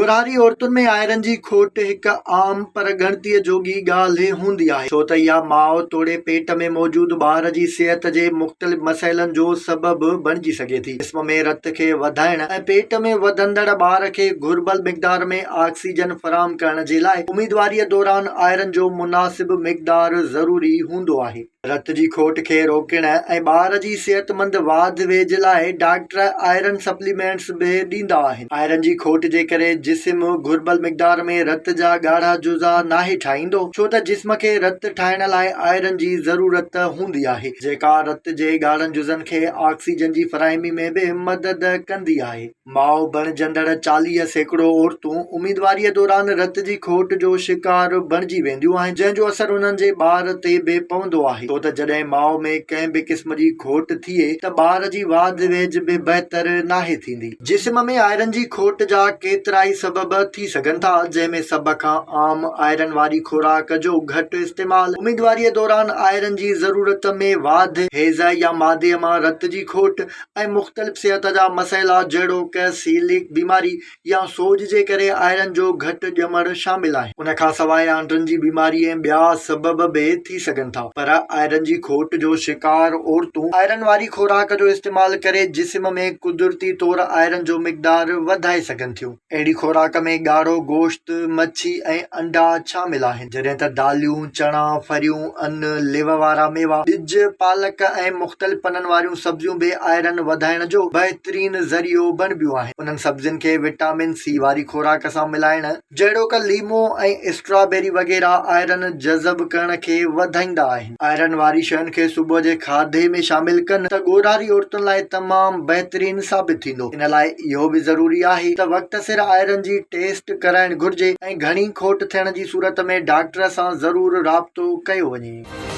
गुरारी औरतुनि में आयरन जी खोट हिक आम पर गणतीअ जोगी ॻाल्हि हूंदी आहे, छो त इहा माउ तोड़े पेट में मौजूद ॿार जी सिहत जे मुख़्तलिफ़ मसइलनि जो सबबु बणिजी सघे थी। जिस्म में रत खे वधाइण ऐं पेट में वधंदड़ ॿार खे घुर्बल मिक़दार में ऑक्सीजन फराहम करण जे लाइ उमीदवारीअ दौरान आयरन जो मुनासिब मिक़दार ज़रूरी हूंदो आहे। रत जी खोट खे रोकण ऐं ॿार जी सेहतमंद वाध वेझ लाइ डॉक्टर आयरन सप्लीमेंट्स बि ॾींदा आहिनि। आयरन जी खोट जे करे जिस्म घुर्बल मिक़दार में रत जा ॻाढ़ा जुज़ा नाहे ठाहींदो, छो त जिस्म खे रत ठाहिण लाइ आयरन जी ज़रूरत हूंदी आहे, जेका रत जे ॻाढ़नि जुज़नि खे ऑक्सीजन जी फराहमी में बि मदद कंदी आहे। माउ बणजंदड़ 40% औरतूं उमीदवारीअ दौरान रत जी खोट जो शिकार बणिजी वेंदियूं आहिनि, जंहिंजो असर उन्हनि जे ॿार ते बि पवंदो आहे, छो त जॾहिं माउ में कंहिं बि क़िस्म जी खोट थिए त ॿार जी वाध वेझ बि बहितर नाहे थींदी। जिस्म में आयरन जी खोट जा केतिरा ई सबब थी सघनि था, जंहिंमें सभ खां आम आयरन वारी खुराक जो घटि इस्तेमाल, उमीदवारीअ दौरान आयरन जी ज़रूरत में वाध, हेज़ या मादे मां रत जी खोट ऐं मुख़्तलिफ़ सिहत जा मसइला जहिड़ोक सीलिक बीमारी या सोज जे करे आयरन जो घटि ॼमण शामिल आहे। उन खां सवाइ आंडनि जी बीमारी ऐं ॿिया सबब बि थी सघनि था, पर आयरन जी खोट जो शिकार औरतूं आयरन वारी खुराक जो इस्तेमाल करे जिस्म में कुदरती तौर आयरन जो मिक़दार वधाए सघनि थियूं। अहिड़ी खुराक में ॻाढ़ो गोश्त, मच्छी ऐं अंडा शामिल आहिनि, जॾहिं त दालियूं, चणा, फरियूं, अन, लिव वारा मेवा, ॾिज, पालक ऐं मुख़्तलिफ़ पननि वारियूं सब्जियूं बि आयरन वधाइण जो बहितरीन ज़रियो बणिबियूं आहिनि। उन्हनि सब्जियुनि खे विटामिन सी वारी खुराक सां मिलाइण, जहिड़ोक लीमो ऐं स्ट्रॉबेरी वग़ैरह आयरन जज़ब करण खे वधाईंदा आहिनि। आयरन वारी शयुनि खे सुबुह जे खाधे में शामिल कनि त ॻोरारी औरतुनि लाइ तमामु बहितरीन साबित थींदो। इन लाइ इहो बि ज़रूरी आहे त वक़्त सिर आयरन जी टेस्ट कराइण घुर्जे ऐं घणी खोट थियण जी सूरत में डॉक्टर सां ज़रूर राबितो कयो वञे।